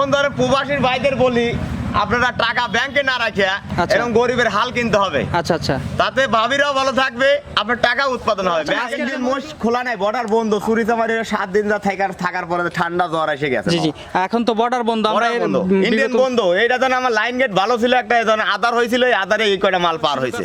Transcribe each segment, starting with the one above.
এখন ধরেন প্রবাসীর ভাইদের বলি আপনারা টাকা ব্যাংকে না রাখিয়া এরকম গরিবের হাল কিনতে হবে। আচ্ছা আচ্ছা, তাতে ভাবিরাও ভালো থাকবে, আপনার টাকা উৎপাদন হবে। ব্যাংকের মোষ খোলা নাই, বর্ডার বন্ধ। চুরিচামারি 7 দিন যা থাকার পরে ঠান্ডা জ্বর এসে গেছে। জি জি, এখন তো বর্ডার বন্ধ, আমরা ইন্ডিয়ান বন্ধ। এইটা জান আমার লাইন গেট ভালো ছিল, একটা ধরেন আদার হয়েছিল, এই আদারে এই কয়টা মাল পার হয়েছে।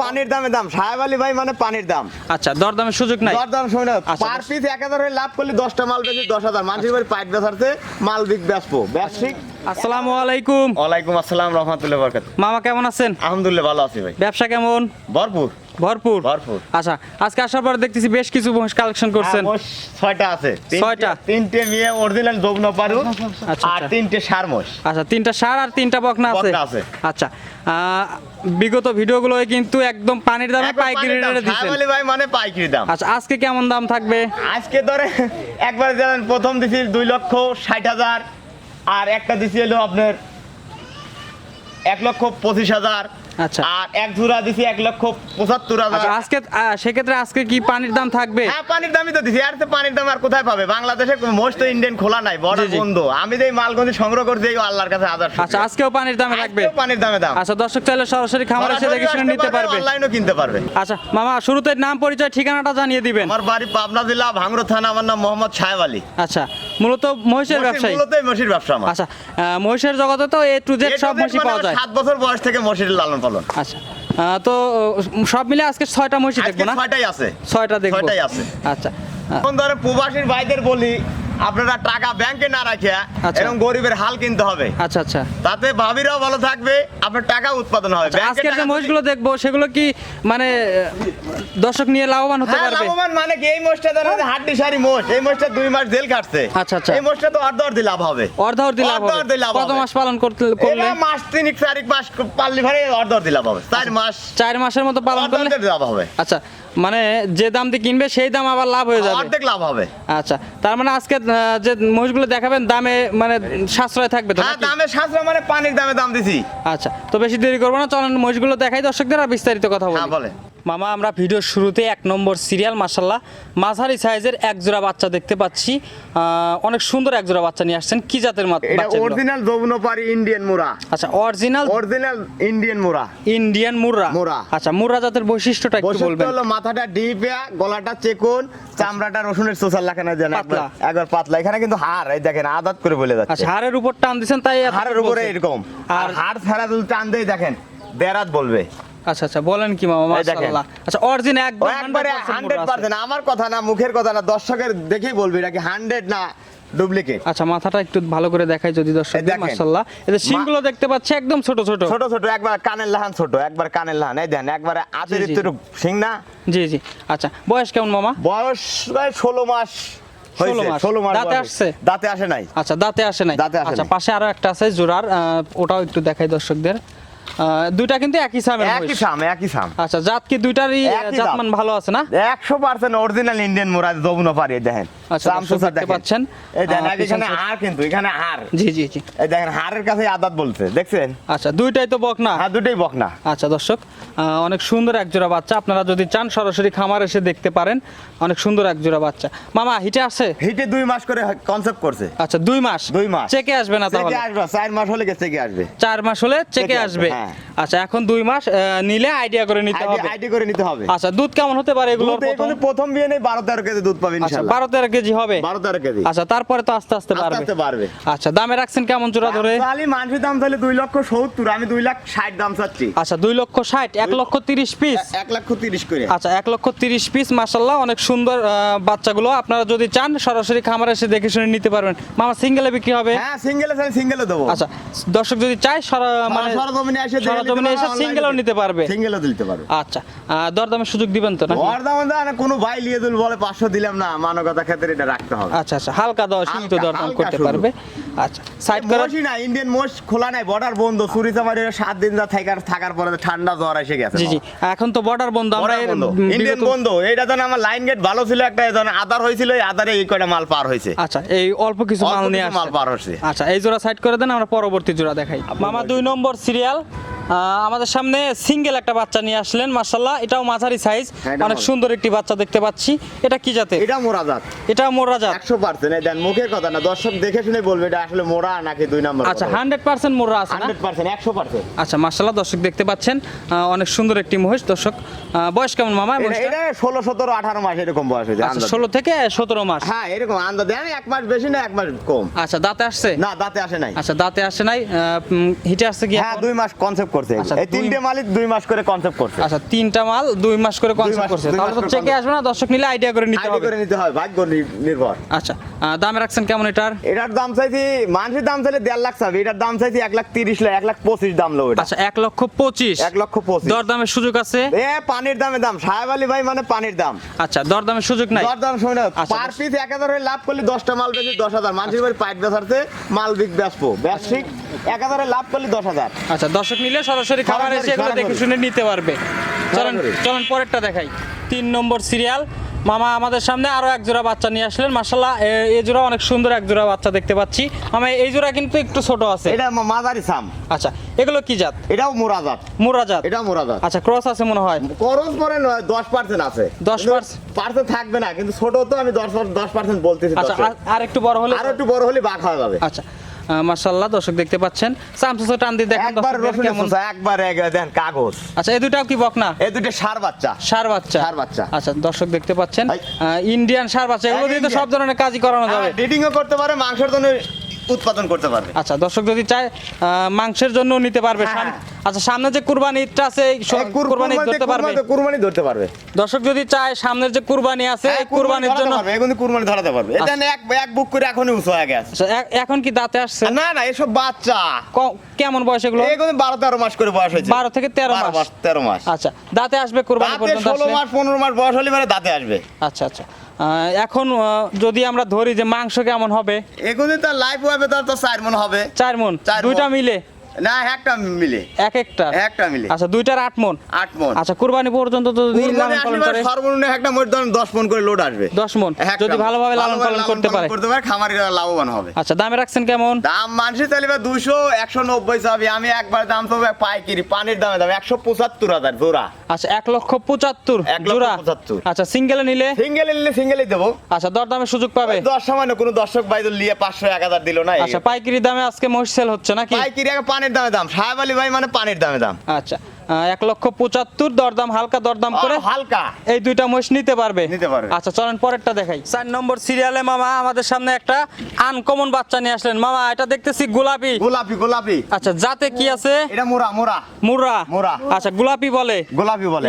পানির দামে দাম সাহেব আলী ভাই, মানে পানির দাম। আচ্ছা, দরদামের সুযোগ নাই। দরদাম শুনে পার পিস 1000 হয়ে লাভ করলে 10টা মাল বেশি 10,000 মানুষের বাড়ি পাইট বেচারতে মাল বেচবো। ব্যবসায়িক। আসসালামু আলাইকুম। ওয়ালাইকুম আসসালাম রাহমাতুল্লাহি ওয়া বারাকাতুহু। মামা কেমন আছেন? আলহামদুলিল্লাহ ভালো আছি ভাই। ব্যবসা কেমন? ভরপুর ভরপুর ভরপুর। আচ্ছা, আজকে আসার পর দেখতেছি বেশ কিছু মহিষ কালেকশন করছেন। মোষ 6টা আছে। 6টা? 3টে মেয়ে অরিজিনাল যৌবন পারু, আচ্ছা, আর 3টে সার মোষ। আচ্ছা, 3টা ষাঁড় আর 3টা বকনা আছে। বকনা আছে। আচ্ছা, বিগত ভিডিওগুলো কিন্তু একদম পানির দামে পাইকারি রেটে দিচ্ছেন। সাহেব আলী ভাই মানে পাইকারি দাম। আচ্ছা, আজকে কেমন দাম থাকবে? আজকে ধরে একবার জানেন প্রথম দিছি 2,60,000, আর একটা দিছি হলো আপনার 1,25,000। আচ্ছা, আর এক জোড়া দিছি 1,75,000। আচ্ছা, আজকে সেক্ষেত্রে আজকে কি পানির দাম থাকবে? হ্যাঁ, পানির দামই তো দিছি। আর তো পানির দাম আর কোথায় পাবে? বাংলাদেশে মোস্ট তো ইন্ডিয়ান খোলা নাই, বড় বন্ধ। আমি যে মালগঞ্জ সংগ্রহ করছি এই আল্লাহর কাছে আদার। আচ্ছা, আজকেও পানির দামে থাকবে? পানির দামে দাম। আচ্ছা, দর্শক চাইলে সরাসরি খামারে এসে দেখে শুনে নিতে পারবে, অনলাইনেও কিনতে পারবে। আচ্ছা মামা, শুরুতে নাম পরিচয় ঠিকানাটা জানিয়ে দিবেন। আমার বাড়ি পাবনা জেলা ভাঙড়া থানা, আমার নাম মোহাম্মদ সাহেব আলী। আচ্ছা, মূলত মহিষের ব্যবসায়ী? মূলত মহিষের ব্যবসা আমার। আচ্ছা, মহিষের জগতে তো A to Z সব মহিষ পাওয়া যায়। 7 বছর বয়স থেকে মহিষের লালন পালন। আচ্ছা, তো সব মিলে আজকে 6টা মহিষ দেখবো না? 6টাই আছে। 6টা দেখবো। 6টাই আছে। আচ্ছা, এখন ধরেন প্রবাসীর ভাইদের বলি আপনারা টাকা ব্যাংকে না রাখিয়া এরকম গরিবের হাল কিনতে হবে। আচ্ছা আচ্ছা, তাতে ভাবিরাও ভালো থাকবে, আপনার টাকা উৎপাদন হবে। আজকের যে মহিষগুলো দেখবো সেগুলো কি মানে দর্শক নিয়ে লাভবান হতে পারবে? লাভবান মানে কি? এই মোষটা ধরেন হাড্ডি সারি মোষ, এই মোষটা 2 মাস জেল কাটছে। আচ্ছা আচ্ছা, এই মোষটা তো অর্ধ লাভ হবে। অর্ধ লাভ হবে। কত মাস পালন করলে? মাস 3 মাস পাললি ভারে অর্ধ লাভ হবে। 4 মাস 4 মাসের মতো পালন করলে লাভ হবে। আচ্ছা, মানে যে দাম দিয়ে কিনবে সেই দাম আবার লাভ হয়ে যাবে, অর্ধেক লাভ হবে। আচ্ছা, তার মানে আজকে যে মহিষগুলো দেখাবেন দামে মানে সাশ্রয় থাকবে তো? হ্যাঁ, দামে সাশ্রয় মানে পানির দামে দাম দিছি। আচ্ছা, তো বেশি দেরি করবো না, চলেন মহিষগুলো দেখাই দর্শকদের আর বিস্তারিত কথা বলি। হ্যাঁ বলে। মামা, আমরা ভিডিওর শুরুতে 1 নম্বর সিরিয়াল মাশাআল্লাহ মাঝারি সাইজের এক জোড়া বাচ্চা দেখতে পাচ্ছি। অনেক সুন্দর এক জোড়া বাচ্চা নিয়ে আসছেন। কি জাতের এটা অরিজিনাল যৌবনপাড়ি ইন্ডিয়ান মুরা। আচ্ছা, original Indian Mura. Indian Mura. আচ্ছা, মুরা জাতের বৈশিষ্ট্যটা একটু বলবেন? হলো মাথাটা ডিপা, গলাটা চেকুন, চামড়াটা রসুনের চোষার লাখানা দেন, একবার পাতলা। এখানে কিন্তু হাড়, এই দেখেন আদাত করে বলে যাচ্ছে। আচ্ছা, হাড়ের উপর টান দিবেন তাই হাড়ের উপরে এরকম। আর হাড় ছাড়া যদি টান দেই দেখেন দেরাত বলবে। আচ্ছা আচ্ছা, বলেন কি মামা? মাশাআল্লাহ। আচ্ছা, অরিজিনাল একবারে 100%। আমার কথা না, মুখের কথা না, দর্শকের দেখেই বলবি এটা কি 100 না ডুপ্লিকেট। আচ্ছা, মাথাটা একটু ভালো করে দেখাই যদি দর্শক। মাশাআল্লাহ, এদের শিংগুলো দেখতে পাচ্ছি একদম ছোট ছোট ছোট ছোট, একবার কানের লাহান ছোট, একবার কানের লাহান। এই দেন একবারে আজের একটু শিং না। জি জি। আচ্ছা, বয়স কেমন মামা? বয়স প্রায় 16 মাস। 16 মাস। দাঁতে আসছে? দাঁতে আসে নাই। আচ্ছা, দাঁতে আসে নাই। আচ্ছা, পাশে আরো একটা আছে জোড়ার, ওটাও একটু দেখাই দর্শকদের। দুইটা কিন্তু একই সামের একই সাম। আচ্ছা, জাত কি দুইটারই জাতমান ভালো আছে না? 100% অরিজিনাল ইন্ডিয়ান মুরা যৌবনপাড়ি। দেখেন দেখতে পাচ্ছেন, এই দেখেন এখানে হাড়, কিন্তু এখানে হাড়। জি জি জি, এই দেখেন হাড়ের কাছে আদাত বলছে, দেখছেন? আচ্ছা, দুইটাই তো বকনা? হ্যাঁ, দুটোই বকনা। আচ্ছা দর্শক, অনেক সুন্দর এক জোড়া বাচ্চা। আপনারা যদি চান সরাসরি খামার এসে দেখতে পারেন। অনেক সুন্দর এক জোড়া বাচ্চা। মামা, হিটে আছে? হিটে 2 মাস করে কনসেপ্ট করছে। আচ্ছা, 2 মাস চেকে আসবে না তাহলে? চেকে আসবে, 4 মাস হলে চেকে আসবে। 4 মাস হলে চেকে আসবে। আচ্ছা, এখন 2 মাস নিলে আইডিয়া করে নিতে হবে। আইডিয়া করে নিতে হবে। আচ্ছা, দুধ কেমন হতে পারে এগুলো? প্রথম বিয়ে নেই 12-13 কেজি দুধ পাবে ইনশাআল্লাহ। 12-13 কেজি হবে? 12-13 কেজি। আচ্ছা, তারপরে তো আস্তে আস্তে বাড়বে। আচ্ছা, দামে রাখছেন কেমন জোড়া ধরে? খালি মানুষের দাম তাহলে 2,70,000, আমি 2,60,000 দাম চাচ্ছি। আচ্ছা, 2,60,000, 1,30,000 পিস? 1,30,000 করে। আচ্ছা, 1,30,000 পিস। মাশাআল্লাহ, অনেক সুন্দর বাচ্চাগুলো। আপনারা যদি চান সরাসরি খামারে এসে দেখে শুনে নিতে পারবেন। মামা, সিঙ্গেলে বিক্রি হবে? হ্যাঁ, সিঙ্গেলে দেবো। আচ্ছা, দর্শক যদি চায় মানে সরজমিনে এসে সিঙ্গেলও নিতে পারবে? সিঙ্গেলও দিতে পারবে। আচ্ছা, দরদামের সুযোগ দিবেন তো? না, দরদাম না, কোনো ভাই লিয়ে দিল বলে 500 দিলাম না, মানবতা ক্ষেত্রে এটা রাখতে হবে। আচ্ছা আচ্ছা, হালকা সীমিত দরদাম করতে পারবে। আচ্ছা, সাইড করা না, ইন্ডিয়ান মোষ খোলা নাই, বর্ডার বন্ধ। চুরিচামারি 7 দিন যা থাকার পরে ঠান্ডা জ্বর এসে গেছে। জি জি, এখন তো বর্ডার বন্ধ। আমরা ইন্ডিয়ান বন্ধ। এইটা জান আমার লাইন গেট ভালো ছিল, একটা আদার হয়েছিল, এই আদারে এই কয়টা মাল পার হয়েছে। আচ্ছা, এই অল্প কিছু মাল নিয়ে মাল পার হয়েছে। আচ্ছা, এই জোড়া সাইড করে দেন, আমরা পরবর্তী জোড়া দেখাই। মামা, 2 নম্বর সিরিয়াল আমাদের সামনে সিঙ্গেল একটা বাচ্চা নিয়ে আসলেন মাশাআল্লাহ, এটাও মাঝারি সাইজ, হ্যাঁ, এটা অনেক ভালো। সুন্দর একটি বাচ্চা দেখতে পাচ্ছি। এটা কি জাতের? এটা মোরা জাত, এটা মোরা জাত। 100%। এই দেন মুখের কথা না, দর্শক দেখে শুনে বলবে এটা আসলে মোরা নাকি 2 নম্বর। আচ্ছা 100% মোরা আছে না? 100%, 100%। আচ্ছা মাশাআল্লাহ, দর্শক দেখতে পাচ্ছেন অনেক সুন্দর একটি মহিষ। দর্শক বয়স কেমন মামা এটা মহিষটা? 16, 17, 18 মাস এরকম বয়স হয়েছে আচ্ছা আন্দাজে। 16 থেকে 17 মাস। হ্যাঁ এরকম আন্দাজে, আমি 1 মাস বেশি না 1 মাস কম। আচ্ছা দাঁতে আসছে? না দাঁতে আসে নাই। আচ্ছা দাঁতে আসে নাই, হিটে আসছে কি হ্যাঁ এখন? 2 মাস কনসেপ্ট করছে। আচ্ছা, এই 3টে মালিক 2 মাস করে কনসেপ্ট করছে। আচ্ছা 3টা মাল 2 মাস করে কনসেপ্ট মাস- করছে, 2 তাহলে মাস তো করে চেকে concept। আসবে না, দর্শক নিলে আইডিয়া করে নিতে আইডি হবে। করে নিতে হয়, ভাগ্য নির্ভর। আচ্ছা দামে রাখছেন কেমন এটার? এটার দাম চাইছি, মানুষের দাম চাইলে 1.5 লাখ চাবে, এটার দাম চাইছি 1,30,000, 1,25,000 দাম লো এটা। আচ্ছা 1,25,000। 1,25,000 দরদামের সুযোগ আছে? এ পানির দামে দাম, সাহেব আলী ভাই মানে পানির দাম। আচ্ছা দরদামের সুযোগ নাই? দরদাম শুনে না, আচ্ছা, পার পিস 1,000 হয়ে লাভ করলে 10টা মাল বেশি 10,000, মানুষের বাড়ি পাইট বেচারতে মাল বেচবো ব্যবসায়িক 1,000 লাভ করলে 10,000। আচ্ছা দর্শক নিলে সরাসরি খাবার এসে এগুলো দেখে শুনে নিতে পারবে। চলেন সরাসরি। চলেন পরেরটা দেখাই। 3 নম্বর সিরিয়াল। মামা আমাদের সামনে আরো এক জোড়া বাচ্চা নিয়ে আসলেন মাশাআল্লাহ, এই জোড়া অনেক সুন্দর এক জোড়া বাচ্চা দেখতে পাচ্ছি। মামা এই জোড়া কিন্তু একটু ছোট আছে। এটা মাঝারি সাম, আচ্ছা এগুলো কি জাত? এটাও মোরাজাত। মুরা জাত। এটাও মোরাজাত। আচ্ছা ক্রস আছে মনে হয়। খরচ পরে নয় 10% আছে, 10% থাকবে না, কিন্তু ছোট তো আমি 10% বলতেছি। আচ্ছা আর একটু বড় হলে? আর একটু বড় হলে বাঘ হয়ে যাবে। আচ্ছা মাশাআল্লাহ, দর্শক দেখতে পাচ্ছেন চামচা টান দিয়ে দেখেন একবার দর্শকদের রসুন কেমন। একবার দেন কাগজ। আচ্ছা এই দুটাও কি বকনা? এই দুটো ষাঁড় বাচ্চা। ষাঁড় বাচ্চা। ষাঁড় বাচ্চা। আচ্ছা দর্শক দেখতে পাচ্ছেন এই। ইন্ডিয়ান ষাঁড় বাচ্চা, এগুলো দিয়ে তো সব ধরনের কাজই করানো যাবে। ব্রিডিংও করতে পারে, মাংসের জন্য উৎপাদন করতে পারবে। আচ্ছা দর্শক যদি চায় মাংসের জন্য নিতে পারবে। হ্যাঁ। আচ্ছা সামনে যে কুরবানি ঈদটা আছে, এই কুরবানি ধরতে পারবে। কুরবানি ধরতে পারবে। দর্শক যদি চায় সামনের যে কুরবানি আছে এই কুরবানির জন্য। এখন কুরবানি ধরাতে পারবে। এটা এক বুক করে এখনই উঁচু হয়ে গেছে। আচ্ছা, এখন কি দাঁতে আসছে? না না, এসব বাচ্চা কেমন বয়স এগুলো? এগুলো 12-13 মাস করে বয়স হয়েছে। 12 থেকে 13 মাস। 13 মাস। আচ্ছা দাঁতে আসবে কুরবানি দাঁতে পর্যন্ত 16 আসলে? মাস 15 মাস বয়স হলে মানে দাঁতে আসবে। আচ্ছা আচ্ছা এখন যদি আমরা ধরি যে মাংস কেমন হবে? এগুলো তার লাইফ হবে, তার তো 4 মণ হবে। 4 মণ? 4 দুইটা মণ। মিলে? না একটা মিলে। একটা একটা মিলে। আচ্ছা দুইটার 8 মণ। 8 মণ। আচ্ছা কুরবানি পর্যন্ত তো যদি কুরবানি লালন পালন আসলে করে সর্বনিম্ন একটা মোট ধরুন 10 মণ করে লোড আসবে। 10 মণ একটা যদি ভালোভাবে লালন পালন করতে পারে। খামারিরা লাভবান হবে। আচ্ছা দামে রাখছেন কেমন? দাম মানুষের চাইলে 200, 190 চাবি, আমি একবার দাম পাবো পাইকারি পানির দামে দাম 175,000 জোড়া। আচ্ছা 1,75,000 জোড়া। 1,75,000 আচ্ছা সিঙ্গেলে নিলে? সিঙ্গেল নিলে সিঙ্গেলই দেবো। আচ্ছা দরদামের সুযোগ পাবে? 10 সামান্য কোনো দর্শক ভাই নিয়ে 500-1000 দিল না। আচ্ছা পাইকারি দামে আজকে মহিষ সেল হচ্ছে নাকি? পাইকারি পানির দামে দাম, সাহেব আলী ভাই মানে পানির দামে দাম। আচ্ছা 1,75,000 দরদাম, হালকা দরদাম করে হালকা এই দুইটা মহিষ নিতে পারবে। নিতে পারবে। আচ্ছা চলেন পরেরটা দেখাই। 4 নম্বর সিরিয়ালে মামা আমাদের সামনে একটা আনকমন বাচ্চা নিয়ে আসলেন। মামা এটা দেখতেছি গোলাপি। গোলাপি গোলাপি। আচ্ছা জাতে কি আছে? এটা মোরা মোরা মুরা। মুরা। আচ্ছা গোলাপি বলে? গোলাপি বলে।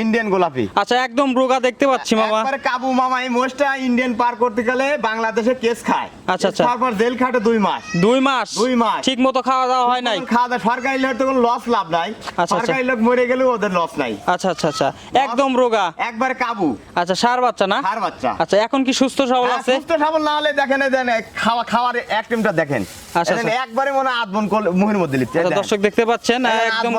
ইন্ডিয়ান গোলাপি। আচ্ছা একদম রোগা দেখতে পাচ্ছি মামা। একবারে কাবু মামা, এই মোষটা ইন্ডিয়ান পার করতে গেলে বাংলাদেশে কেস খায়। আচ্ছা, আচ্ছা। তারপর জেল খাটে 2 মাস। 2 মাস? 2 মাস। ঠিক মতো খাওয়া দাওয়া হয় নাই? খাওয়া দাওয়া সরকারি লোক তো কোনো লস লাভ নাই। আচ্ছা। সরকারি লোক মরে গেলেও ওদের লস নাই। আচ্ছা আচ্ছা আচ্ছা একদম রোগা। একবারে কাবু। আচ্ছা ষাঁড় বাচ্চা না? ষাঁড় বাচ্চা। আচ্ছা এখন কি সুস্থ সবল আছে? সুস্থ সবল না হলে দেখেন এই দেন খাওয়ার অ্যাক্টিভটা দেখেন। আচ্ছা, এখানে আচ্ছা। একবারে মনে হয় আধবন মুহের মধ্যে লিখতে। আচ্ছা, দর্শক দেখতে পাচ্ছেন একদম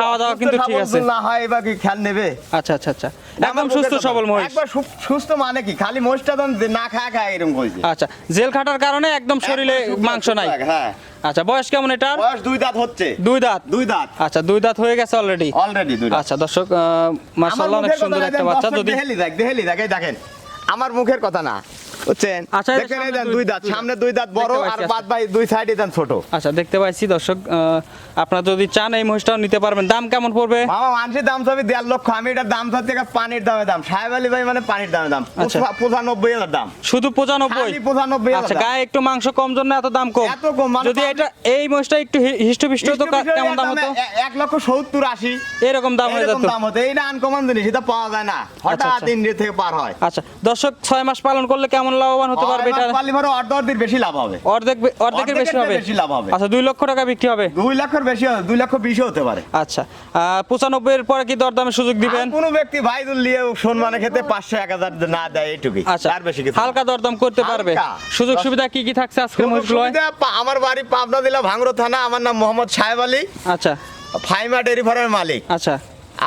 খাওয়া দাওয়া কিন্তু ঠিক আছে। না হয় এবার কি খেয়াল নেবে। আচ্ছা আচ্ছা আচ্ছা একদম সুস্থ সবল মহিষ। একবার সুস্থ মানে কি খালি মোষটা তো না খায় এরকম কইছে। আচ্ছা জেল খাটার কারণে একদম শরীরে মাংস নাই। হ্যাঁ। আচ্ছা বয়স কেমন এটার? বয়স 2 দাঁত হচ্ছে। 2 দাঁত? 2 দাঁত। আচ্ছা 2 দাঁত হয়ে গেছে অলরেডি? অলরেডি 2 দাঁত। আচ্ছা দর্শক মাশাআল্লাহ অনেক সুন্দর একটা বাচ্চা। যদি দেহেলি দেখেন আমার মুখের কথা না, বুঝছেন? আচ্ছা, দেখেন এই দেন 2 দাঁত, সামনে 2 দাঁত বড় আর বাদ বাই 2 সাইডে দেন ছোট। আচ্ছা দেখতে পাইছি দর্শক, আপনারা যদি চান এই মহিষটাও নিতে পারবেন। দাম কেমন পড়বে? মামা মানুষের দাম চাবি 1.5 লক্ষ, আমি এটার দাম চাচ্ছি পানির দামে দাম। সাহেব আলী ভাই মানে পানির দামে দাম। আচ্ছা। 95,000 দাম। শুধু 95? খালি 95,000। আচ্ছা গায়ে একটু মাংস কম জন্য এত দাম কম? এত কম মানে যদি এটা এই মহিষটা একটু হিষ্টপিষ্ট তো কেমন দাম হতো? 1,70,80 এরকম দাম হয়ে এরকম যেত? দাম হতো। এইটা আনকমন জিনিস, এটা পাওয়া যায় না হঠাৎ আচ্ছা। ইন্ডিয়া থেকে পার হয়। আচ্ছা দর্শক 6 মাস পালন করলে কেমন লাভবান হতে পারবে এটা? পালি ভরে অর্ধের বেশি লাভ হবে। অর্ধেকের বেশি হবে? বেশি লাভ হবে। আচ্ছা 2 লক্ষ টাকা বিক্রি হবে? 2 লক্ষের বেশি হবে, 2,20,000 হতে পারে। আচ্ছা 95 এর পরে কি দরদামের সুযোগ দিবেন? কোন ব্যক্তি ভাই দুলিয়ে সম্মানে খেতে 500-1000 না দেয় এইটুকুই। আচ্ছা আর বেশি কিছু হালকা দরদাম করতে পারবে। হালকা। সুযোগ সুবিধা কি কি থাকছে আজকের মহিষগুলো? আমার বাড়ি পাবনা জেলা ভাঙড়া থানা, আমার নাম মোহাম্মদ সাহেব আলী, আচ্ছা ফাইমা ডেয়ারি ফার্মের মালিক। আচ্ছা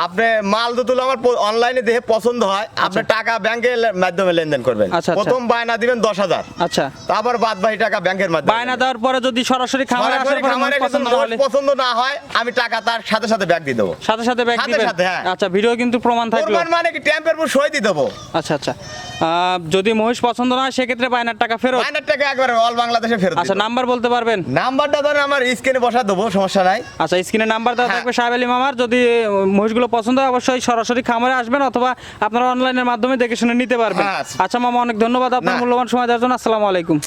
আপনি মাল দুতুল আমার অনলাইনে দেখে পছন্দ হয়, আপনি টাকা ব্যাংকের মাধ্যমে লেনদেন করবেন। আচ্ছা, আচ্ছা। প্রথম বায়না দিবেন 10,000, আচ্ছা, তারপর বাদ বাকি টাকা ব্যাংকের মাধ্যমে। বায়না দেওয়ার পরে যদি সরাসরি খামারে আসার সরাসরি পরে খামারে মহিষ পছন্দ না হলে পছন্দ না হয়, আমি টাকা তার সাথে সাথে ব্যাগ দিয়ে দেবো। সাথে সাথে ব্যাগ সাথে দিবেন? সাথে, হ্যাঁ। আচ্ছা, ভিডিও কিন্তু প্রমাণ থাকলো। প্রমাণ মানে কি, ট্যাম্পের উপর সই দিয়ে দেবো। আচ্ছা আচ্ছা, যদি মহিষ পছন্দ না হয় সেক্ষেত্রে বায়নার টাকা ফেরত। বায়নার টাকা একবার অল বাংলাদেশে ফেরত আচ্ছা, দিবো। নাম্বার বলতে পারবেন? নাম্বারটা ধরেন আমার স্ক্রিনে বসা দেবো, সমস্যা নাই। আচ্ছা, স্ক্রিনে নাম্বার দেওয়া হ্যাঁ। থাকবে সাহেব আলী মামার। যদি মহিষগুলো পছন্দ হয় অবশ্যই সরাসরি খামারে আসবেন অথবা আপনারা অনলাইনের মাধ্যমে দেখে শুনে নিতে পারবেন। হ্যাঁ। আচ্ছা মামা, অনেক ধন্যবাদ আপনার না। মূল্যবান সময় দেওয়ার জন্য। আসসালামু আলাইকুম।